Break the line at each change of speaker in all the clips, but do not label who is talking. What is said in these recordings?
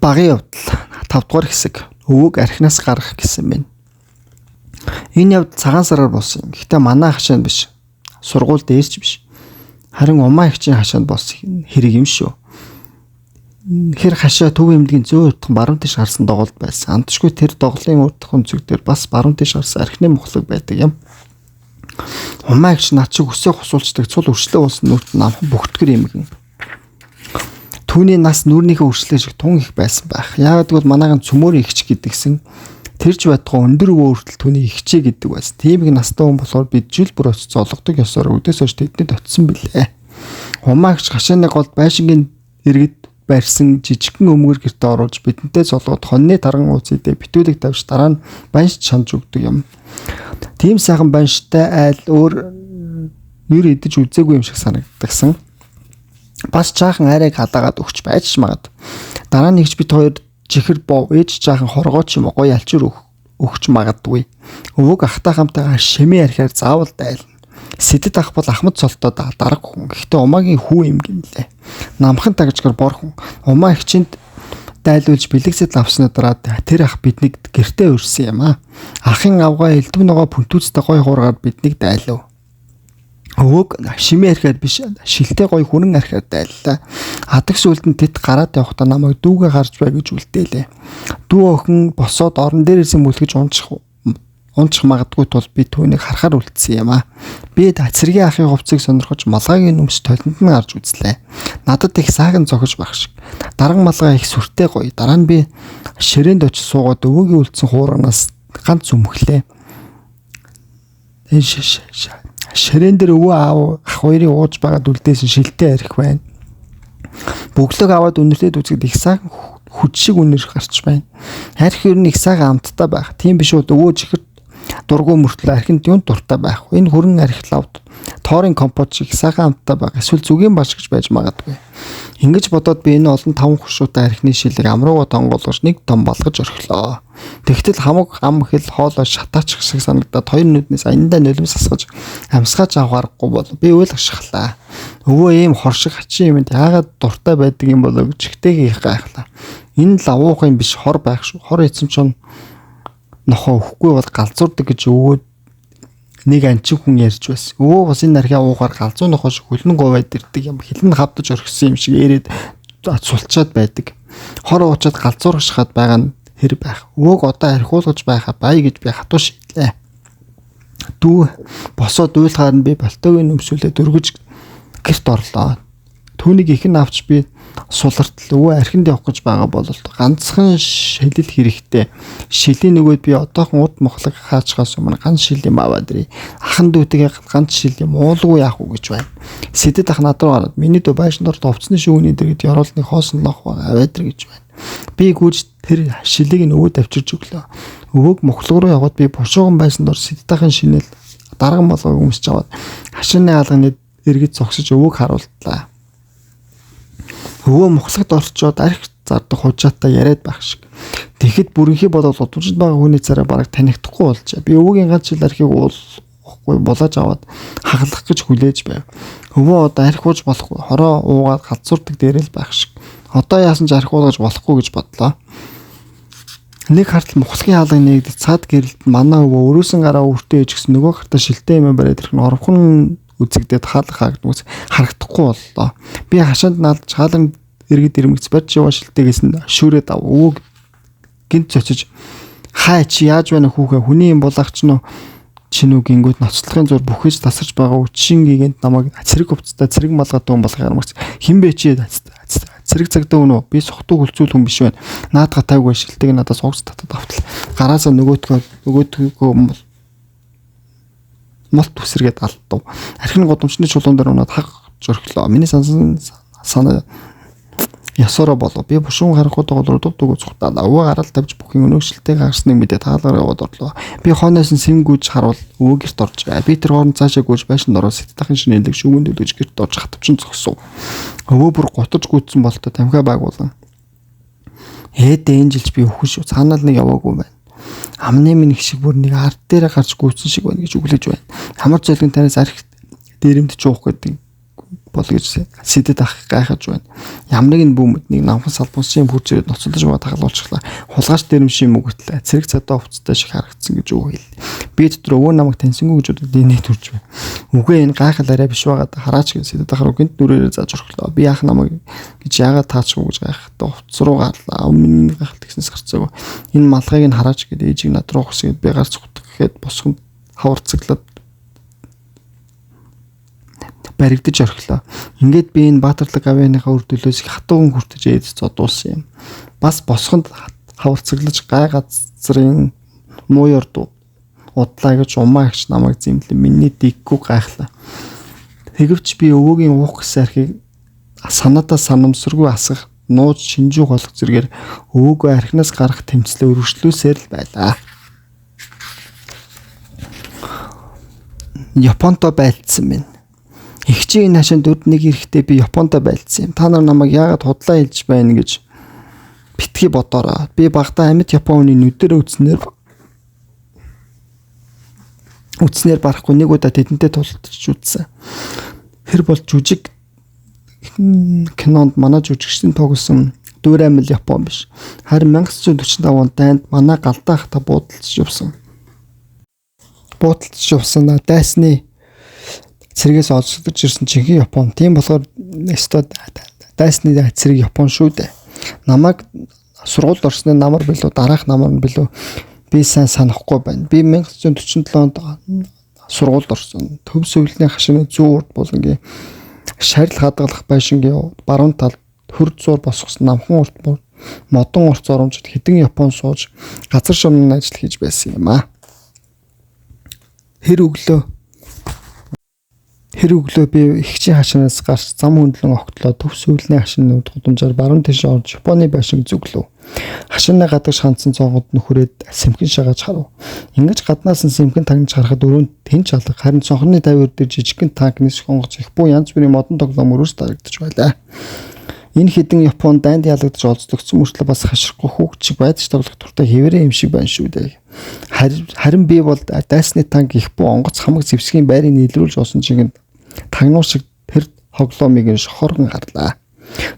Багийн явдал 5 дугаар хэсэг өвөг архинаас гарах гэсэн байна. Энэ явдал цагаан сараар болсон юм. Гэхдээ манай хашаанд биш. Сургууль дээрч биш. Харин умаа ихчийн хашаанд болсон хэрэг юм шүү. Хэр хашаа төв эмнэлгийн зөөн уртхан баруун тийш харсан доголд байсан. Антшгүй тэр доголын уртхан зүг дээр бас баруун тийш харсан архины мухлаг байдаг юм. Умаа ихч над шиг өсөө хусуулцдаг цул өршлөө уусан нүрт намхан бүгтгэр эмгэн. Түүний нас нүрнийхээ өршлөө шиг тун их байсан байх. Яагаад гэвэл манайхан цөмөр ихч гэдгсэн тэрж байтугай өндөр өвөө хүртэл түүний ихчээ гэдэг байсан. Тийм их настай хүн болохоор бид жил бүр очиж зоологдог ёсоор өдөөс хойш тэднэд очисон билээ. Умаа ихч хашааны голд байшингийн иргэд барьсан жижигхэн өмгөр гэртээ оруулж бидэнтэй зоологод хоньны тарган ууцыдээ битүүлэг тавьж дараа нь баншд шанаж өгдөг юм. Тийм сайхан банштай айл өөр нэр идэж үзээгүй юм шиг санагддагсан. Бас жаахан арайг хадаагаад өгч байж магад. Дараа нь нэгч бид хоёр чихэр бов ээж жаахан хоргоо ч юм уу гоё алчир өгч магадгүй. Өвөг ахтай хамтайгаа шимээ архиар заавал дайлна. Сэтэд ах бол ахмад цолтоод дарга хүн. Гэхдээ умаагийн хүү юм гинлээ. Намхан тагжгаар бор хүн. Умаа ихчинд дайлуулж бэлэгсэд авсны дараа тэр ах биднийг гэртээ өрсөн юм аа. Ахын авгаа элдв ногоо пүнтүүцтэй гой хуургаад биднийг дайлав. Өвөг шимээ архиад биш шилтэй гой хүрэн архиад дайллаа. Адагс үлдэн тэт гараад явахдаа намайг дүүгээ гарч бай гэж үлдээлээ. Дүү охин босоод орон дээрээс мүлгэж унчих магадгүй тул би түүнийг харахаар үлдсэн юм аа. Би цэргийн ахын хувцсыг сонирхож малгайгийн нүмс толинд нь гарч үзлээ. Надад их сааган зогож байх шиг. Дарган малгай их сүртэй гоё. Дараа нь би ширээнд очиж суугаад өвөгийн үлдсэн хуурганаас ганц өмглээ. Ширээн дээр өвөө аав ах хоёрын ууж байгаад үлдээсэн шилтэй арх байна. Бүглөг аваад үнэртээд үзэхэд их саахан хүч шиг үнэр гарч байна. Арх ер нь их саахан амттай байх. Тийм биш бол өвөө чихэр дургу мөртлөө архинд юунд дуртай байх. Энэ хүрэн архилавд тоорын компот шиг сайхан амттай байх. Эсвэл зүгийн баш гэж байж магадгүй. Ингэж бодоод би энэ олон 5 хушуутай архины шилэг амрууга тонгоолгож нэг том болгож орхилоо. Тэгтэл хамаг ам хэл хоолой шатаач шиг санагдаад хоёр нүднээс аяндаа нулимс асгаж амсгаач авахарахгүй бол би үйл ашиглаа. Өвөө ийм хоршиг хачин юмд яагаад дуртай байдаг юм болоо гэж ихтэйг их гайхлаа. Энэ лавуух юм биш хор байх шүү. Хор эцэн чон нохоо өөхгүй бол галзуурдаг гэж өвөө нэг анчин хүн ярьж байсан. Өвөө бас энэ архиа уухаар галзуу нохоо шиг хөлнөн говаад ирдэг юм. Хилэн хавдаж орхисон юм шиг ирээд сулчаад байдаг. Хор уучаад галзуургашхаад байгаа нь хэр байх. Өвөөг одоо архиулгаж байхаа бай гэж би хатуу шийдлээ. Дүү босоод уйлахаар нь би болтойг нөмсүүлээд өргөж гэрт орлоо. Түүнийг ихэн авч би сулартал өвөө архинд явах гэж байгаа бол ганцхан шилэл хэрэгтэй. Шилийн нөгөөд би одоохон уд мохлог хаачхаас өмнө ганц шил юм аваад ирээ. Ахан дүүтэйгээ ганц шил юм уулгүй яах уу гэж байна. Сэтэд ах над руу гараад миний дөө байшин дор товцны шүүний дэргэд ёроолны хоосон лох аваад ир гэж байна. Би гүйж тэр шилийг нь өвөд авчирч өглөө. Өвөг мохлог руу яваад би бушууган байшин дор сэтэд ахын шинэл дарган болгоо өмсч аваад хашааны хаалганы эргэж зогсож өвөг харуултлаа. Өвөө мохлогт орчоод арх зардаг хужаатай яриад байх шиг. Тэгэхэд бүрэнхий бодоод удалжид байгаа хүний цараа бараг танихдахгүй болжээ. Би өвөгийн ганц жил архийг уулахгүй булааж аваад хаглах гэж хүлээж байв. Өвөө одоо арх ууж болохгүй. Хороо уугаад галзуурдаг дээрэл байх шиг. Одоо яасан ч арх уулгаж болохгүй гэж бодлоо. Нэг хартал мохлогийн хаалганы нэгд цаад гэрэлд манай өвөө өрөөсөн гараа өртөө ээжгсэн нөгөө хартаа шилтэй юм бариад ирэх нь оромхон үзэгдээд хаалгахаа гэж харагдахгүй боллоо. Би хашаанд наалж хаалганд эргэд ирмэгц барьж яваа шилтээгээс нь шүүрээд ав. Өвөг гинт цочиж хаа чи яаж байна хүүхэ хүний юм булаагч нь чинүү гингүүд ноцлохын зур бүхэж тасарч байгаа үчин гигэнд намайг цэрэг хувцастай цэрэг малгай дуун болгохоор мэгц хинбэ чи цэрэг цагдаа өнөө би сухтуу хүлцүүл хүн биш байна. Наадга тавьгүй шилтэйг надаас угс татад автал. Гараасаа нөгөөдгөө молт үсэргээд алдав. Архины годомчны чулуун дээр унаад хаг зөрхлөө. Миний санаа ясороо болов. Би бушуун харахад гол руу дуг зүхтаа. Өвөө гараал тавьж бүхэн өнөөгчлөлтэйг харсныг мэдээд хаалгаар яваад орлоо. Би хойноос нь сэм гүйж харуул өвөө гэрт орж бай. Би тэр хооронд цаашаа гүйж байшин дороо сэтдахын шинэлэг шүүгэн дөлөж гэрт орж хатвчин зогсов. Өвөө бүр готож гүйцсэн болтой тамхиа байгуулсан. Ээдээ энэ жилч би өвхөн шүү. Цаанал нэг яваагүй байна. Амны минь их шиг бүр нэг ард дээр гарч гүйцсэн шиг байна гэж өглөж байна. Хамар золгийн танаас арх дээрэмд чуух гэдэг бол гэж сэдэд ах гайхаж байна. Ямар нэгэн бүүмэд нэг намхан салбансын бүрж ирээд ноцолдож байгаа тагалуулчихлаа. Хулгайч дэрэмшийн мөгөтлөө цэрэг цадаа хувцастай шиг харагдсан гэж үг хэл. Би дотор өвөө намайг таньсангүй гэж бодоод инээ төрж байна. Үгүй энэ гайхал арай биш байгаа да хараач гэж сэдэд ах руу гинт нүрээрээ зааж орхлоо. Би яах намайг гэж яагаад таачгүй гэж гайхахтаа хувцас руу гарлаа. Өмнө гайхалт гиснээс гарцаагүй. Энэ малгайг нь хараач гэдэг ээжийг над руу хөсгээд би гарч цухтах гэхэд босгонд хаварцаглаад баригдаж орхилоо. Ингээд би энэ Баатарлаг авианыхаа үр төлөөс хатууган хүртэж ээж зодуулсан юм. Бас босгонд хаварцаглаж гай газрын мууяр удлаа гэж умаагч намайг зэмлэн миний диггүй гайхлаа. Тэгэвч би өвөөгийн уух гэсэн архийг санаатаа санамсаргүй асгах нууж шинжүү болох зэргээр өвөөгөө архинаас гарах тэмцлээ өргөжлүүлсээр л байлаа. Японтой байлдсан байна. Игчийн хашин дүрд нэг эрэхтэй би Японтой байлдсан юм. Та нар намайг яагаад худлаа хэлж байна гэж битгий бодоорой. Би багтаа амьд Японы нүдээр үтснээр барахгүй нэг удаа тэдэнтэй тултж үзсэн. Тэр бол жүжиг кинонд манай жүжигчдийн тоглосон Дүүрэмэл Япон биш. Харин 1945 онд дайнд манай галдаах та буудалж явсан. Дайсны цэргээс олзогдож ирсэн жинхэнэ Япон. Тийм болохоор өстой дайсны цэрэг Япон шүү дээ. Намайг сургуульд орсны намар билүү дараах намар нь билүү би сайн санахгүй байна. Би 1947 онд сургуульд орсон. Төв сөвлөлийн хашааны зүүн урд булангийн шарил хадгалах байшингийн баруун талд хөрд зуур босгосон намхан урт модон урт зурамжид хэдэн Япон сууж газар шумны ажил хийж байсан юм аа. Тэр өглөө би ихчийн хашаанаас гарч зам хөндлөн огтлоо төв сөвлөлийн хашааны гудамжаар баруун тийш орж Японы байшинг зүглэв. Хашааны гадагш хандсан цонгод нөхрөөд сэмхэн шагааж харав. Ингэж гаднаас нь сэмхэн тагнаж харахад өрөөнд тэнч алга харин цонхны тавир дээр жижигхэн танк нисэх онгоц их буу янз бүрийн модон тоглоом өрөөс дарагдаж байлаа. Энэ хэдэн Япон дайнд ялагдаж олзлогдсон мөртлөө бас хашрахгүй хүүхчиг байдж тоглох туртай хэвээрээ юм шиг байна шүү дээ. Харин би бол дайсны танк их буу онгоц хамаг зэвсгийн байрыг нийлрүүлж олсон чигэнд тагнуул шиг тэр хоглоомыг нь шохоргон харлаа.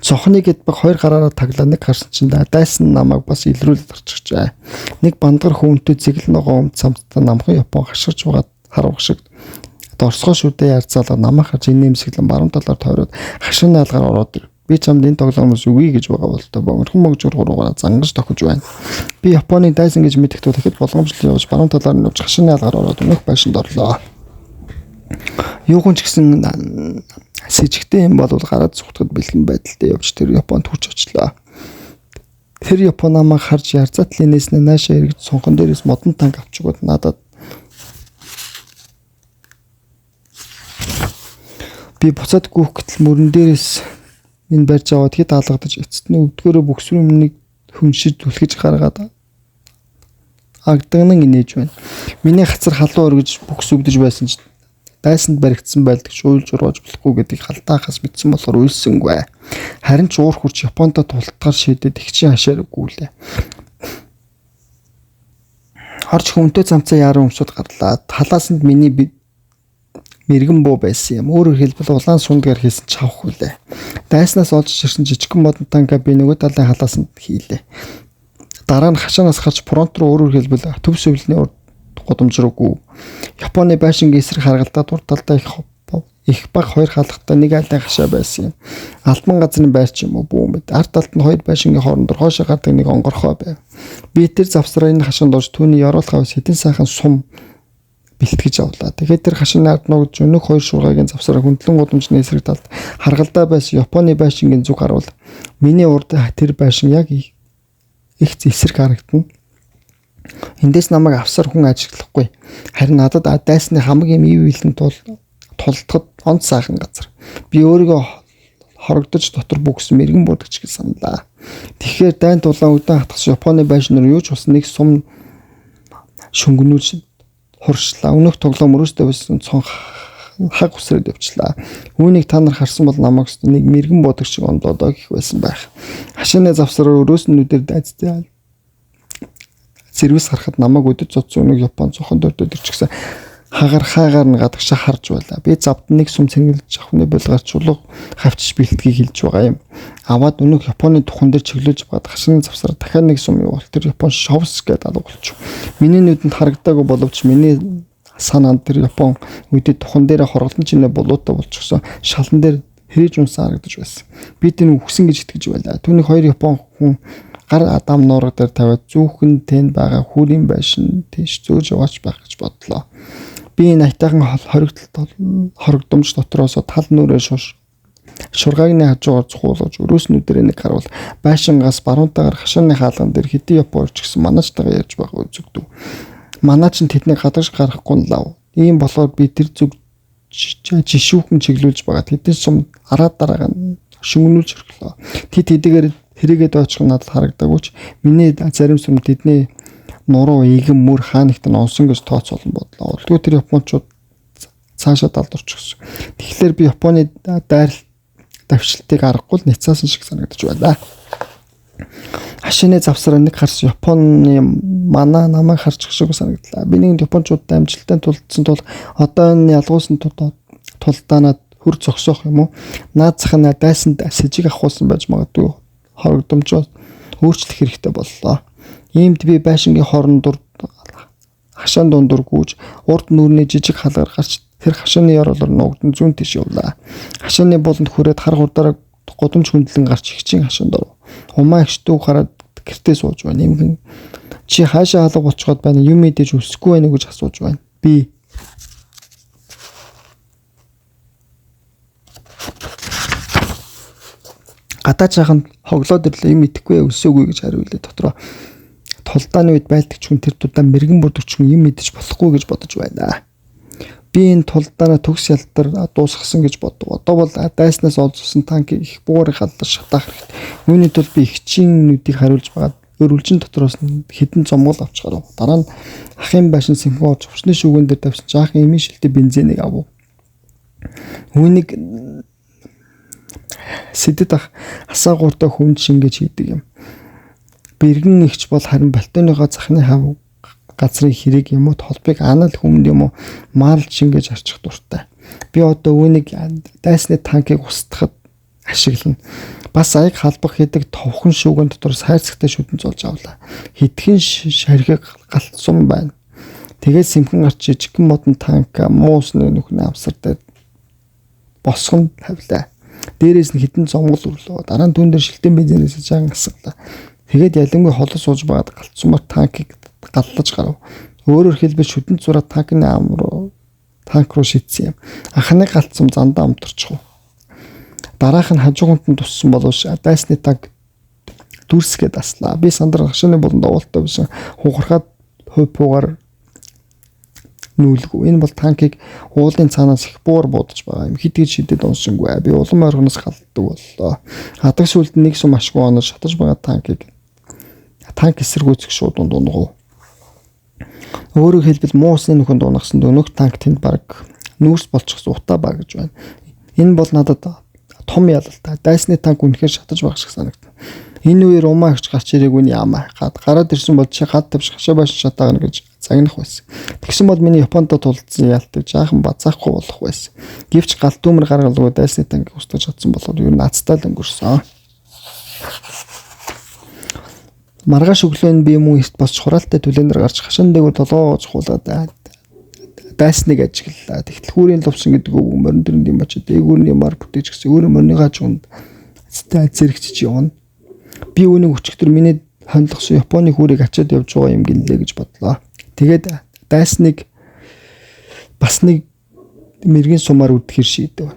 Цонхны гэд баг хоёр гараараа таглаа нэг харсан чинь дайсан намайг бас илрүүлж орчихжээ. Нэг бандгар хүнтэй зэглэн ногоо өмд самттай намхан Япон хашгирч байгаа харух шиг дорсгоо шүдээ ярцаалаа намайг харж инээмсэглэн баруун талаар тойроод хашааны алгаар ороод ир. Би чамд энэ тоглоомоос үгүй гэж байгаа бол тоо богинохон мөгжөр гуруугаар зангаж тохиж байна. Би Японы дайсан гэж мэдэхдээ дахид болгоомжлол явж баруун талаар нь явж хашааны алгаар ороод өнөх байшинд орлоо. Юухан ч гэсэн сэжигтэй юм бол гараад зүгтгэд бэлгэн байдалтай явж тэр Японд хүрч очлоо. Тэр Япон намайг харж ярзаатлын нээснээ наашаа эргэж цонхон дээрээс модон танк авчигод надад би буцаад гүөх гэтэл мөрөн дээрээс энэ барьж аваад хэд алгадаж эцэстний өвдгөөрөө бүксрүүм нэг хүншиж түлхэж гаргаад агдагнан инээж байна. Миний хацар халуун өргөж бүкс өвдөж байсан ч дайсанд баригдсан байлдаг уйлж ургаж болохгүй гэдгийг халдаахаас мэдсэн болохоор уйлсэнгүй. Харин ч уур хурц Японтой тултгаар шийдээд ихчийн хашаар өгүүлээ. Орж хүнтэй цамцаа яруу өмсөд гарлаа. Талаасанд миний мэрэгэн буу байсан юм. Өөрөөр хэлбэл улаан сундгаар хийсэн чавх үлээ. Дайснаас олж ирсэн жижигхэн модон танка би нөгөө талын халаасанд хийлээ. Дараа нь хашаанаас гарч фронт руу өөрөөр хэлбэл төв сөвлөлийн урд гудамж руугүй Японы байшингийн эсрэг харгалдаад урд талдаа их баг хоёр хаалгатай нэг айлын хашаа байсан юм. Альбан газрын байрч юм уу бүү мэд. Ард талд нь хоёр байшингийн хоорондор хоошоо гардаг нэг онгорхой байв. Би тэр завсраа энэ хашаанд орж түүний яруулахаас хэдэн сайхан сум бэлтгэж авлаа. Тэгээд тэр хашааны ард нуугч өнөх хоёр шуургагийн завсраа хөндлөн гудамжны эсрэг талд харгалдаа байсан Японы байшингийн зүг харуул. Миний урд тэр байшин яг их эсрэг харагдана. Эндээс намайг авсаар хүн ажиглахгүй. Харин надад дайсны хамгийн ив илэн тултахад онц сайхан газар. Би өөрийгөө хорогдож дотор бүкс мэрэгэн будагч гэж саналаа. Тэгэхээр дайн тулаан өдөн хатгас Японы байшинаар юу ч болсон нэг сум шөнгөнүүлж хуршлаа. Өнөх тоглоом өрөөстэй байсан цонх хаг усрээд явчлаа. Үүнийг та нар харсан бол намайг нэг мэрэгэн будагч шиг ондоодоо гэх байсан байх. Хашааны завсраар өрөөснүүдээр дайцтай зэрвэс харахад намайг өдөж цоцсон өнөг Япон цохон дөрдөд ирчихсэн. хагархаагаар нь гадагшаа харж байлаа. Би завд нэг сум цэнгэлж авахны булгаар чулуу хавчиж бэлтгийг хэлж байгаа юм. Аваад өнөөх Японы тухан дээр чиглүүлж баад хашны завсар дахиад нэг сум явуул. Тэр Япон шовс гэдэг алга болчих. Миний нүдэнд харагдаагүй боловч миний санаанд тэр Япон үедээ тухан дээр хорголон чинээ болоотой болчихсон. Шалан дээр хэрэж унсан харагдаж байсан. Би тэр үхсэн гэж итгэж байлаа. Түүнийг хоёр Япон хүн гар адам нуурга дээр тавиад зүүхэн тэнд байгаа хүрийн байшин тийш зөөж яваач байх гэж бодлоо. Би энэ айтайхан хоригдомж дотроос тал нүрээ шургаагны хажуугаар цухуулж өрөөснүүдээр нэг харуул байшингаас баруунтайгаар хашааны хаалган дээр хэдий Японч гэсэн манаачтайгаа ярьж байгаа үзэгдэв. Манаач нь тэднийг гадагш гарахгүй нь лав. Ийм болохоор би тэр зүг жишүүхэн чиглүүлж байгаа. Тэдний сум араа дараагаа шүмгнүүлж өргөлөө. Тэдгээр хэрэгэд очих надад харагдаагүй ч миний зарим сум тэдний нуруу игэн мөр хаанигт нь онсон гэж тооцоолон бодлоо. Олдгүй тэр Япончууд цаашаа далдурчихсан. Тэгэхээр би Японы давшилтыг аргагүй л няцаасан шиг санагдаж байна. Хашааны завсараа нэг харс Японы манаа намайг харж шиг санагдлаа. Би нэг Япончуудтай амжилттай тулдсан тул одоо энэ ялгуулсан тулдаанаад хөр зогсоох юм уу? Наад зах нь дайсанд сэжиг авахулсан байж магадгүй хоригдомжоо өөрчлөх хэрэгтэй боллоо. Иймд би байшингийн хорон дур хашаан дундуур гүйж урд нүрний жижиг халгаар гарч тэр хашааны яруулаар нуугдан зүүн тийш явлаа. Хашааны буланд хүрээд хар хурдаараа годомж хөндлөн гарч ихчийн хашаанд оров. Умаа ихтүү гараад гэртээ сууж байна. Эмгэн чи хаашаа алга болчиход байна? Юм мэдээж өсөхгүй байна уу гэж асууж байна. Би гадаа чаханд хоглоод ирлээ юм идэхгүй өсөөгүй гэж хариулээ. Дотроо тулдааны үед байлдагч хүн тэр тулдаан мэрэгэн бүрдэгч хүн юм мэдэж болохгүй гэж бодож байна. Би энэ тулдаанаа төгс ялдар дуусгасан гэж боддог. Одоо бол дайснаас олзсон танкийг их буурыг халдаж шатаах хэрэгтэй. Үүний тулд би ихчийн нүдийг хариулж байгаад өрүүлжин дотроос хідэн зомгол авч гарав. Дараа нь ахын байшин сэмхэн орж хувцсны шүүгэн дээр тавьсан жаахан эмийн шилтэй бензинийг авав. Үүнийг сэдэд ах асаагууртай хүн шингээж хийдэг юм. Бэргэн ихч бол харин балтоныхоо захны хав газрын хэрэг юм уу толбыг анал хүмд юм уу маал шингээж арчих дуртай. Би одоо үүнийг дайсны танкийг устгахад ашиглана. Бас аяг халбах хийдэг товхон шүүгэн дотроос хайрцагтай шүдэн золж авлаа. Хитгэн шархиг галцсан байна. Тэгээд сэмхэн гарч жижигхэн модон танк муусны нүхний авсартай босгон тавилаа. Дээрээс нь хитэн зомгол өрлөө. Дараа нь түн дээр шилтэн бензинээс жаан асгалаа. Тэгээд ялангуяа холон сууж байгаад галцсумар танкийг галлаж гарав. Өөрөөр хэлбэл шүдэн зураа танкны танк руу шидсэн юм. Анхны галцсан зандаа амтарчих. Дараах нь хажууганд нь туссан боловч дайсны танк дүрсгээд аслаа. Би сандрал хашааны болонд оволтой байсан. Хугархаад хойпуугаар нүүлгүй. Энэ бол танкийг уулын цаанаас их буур буудаж байгаа юм. Хитгэж шидэд унсангүй. Би улам ойргоноос халддаг боллоо. Хадаг сүлд нэг сум ашгүй оноо шатаж байгаа танк эсэргүүцэх шууд дунгав. Өөрөөр хэлбэл муусны нөхөн дунгасан өнөөх танк тэнд баг нүүрс болчихсон утаа баг гэж байна. Энэ бол надад том ялалтай. Дайсны танк үнэхээр шатаж байх шиг санагдав. Энэ үеэр умаа ихч гарч ирээгүй нь яамаа. Гараад ирсэн бол чи гад тавьж хашаа баш шатаагна гэж загнах байсан. Тэгсэн бол миний Японд тулдсан яалтыг жаахан базаахгүй болох байсан. Гэвч галт төмөр гаргалгүй дайсны танк устгаж чадсан болохоор юу наацтай л өнгөрсөн. Маргааш өглөө би мөн эрт босч хураалтай түлээнээр гарч хашаан дээгүүр толгоо цохуулаад дайсныг ажиглалаа. Тэгтэл хүүрийн лувсан гэдэг үг морин дөрөнд юм бачаа дээгүүрний мар бүтээж гисэн өөрөө морныгаа чунд зэрэгчиж явна. Би үүнийг өчигдөр миний хонлогсон Японы хүүрийг ачаад явж байгаа юм гинлээ гэж бодлоо. Тэгээд дайсныг бас нэг мэрэгэн сумаар үдэхэр шийдэв.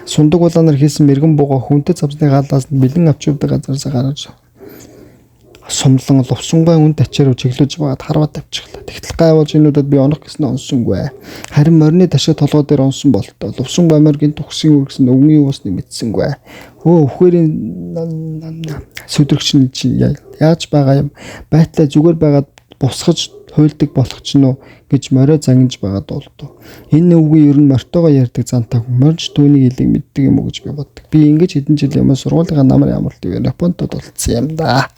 Сундаг улаанаар хийсэн мэрэгэн бууга хүнтэй цавсны гаалаас нь бэлэн авч явдаг газараас гараад сумлан лувсангүй үн тачаар чиглэж байгаад харваад тавьчихлаа. Тэгтэл гайвуулж энүүдэд би онох гэснээр унсангүй. Харин морины ташаа толгой дээр унсан болтоо. Лувсангүй Америкийн тухсын үргэсэн өвгийн уусны мэдсэнгүй. Өхөөрийн сүдрэгч нь чи яаж байгаа юм? Байтлаа зүгээр байгаад бусгаж хуйлдаг болох ч нөө гэж морио зангиж байгаад болтоо. Энэ өвгийн ер нь мортогоо ярьдаг зантаа морж түүний хэлийг мэддэг юм уу гэж би боддог. Би ингэж хэдэн жил юм сургуулийнхаа намар ямарлт Японд толцсон юм да.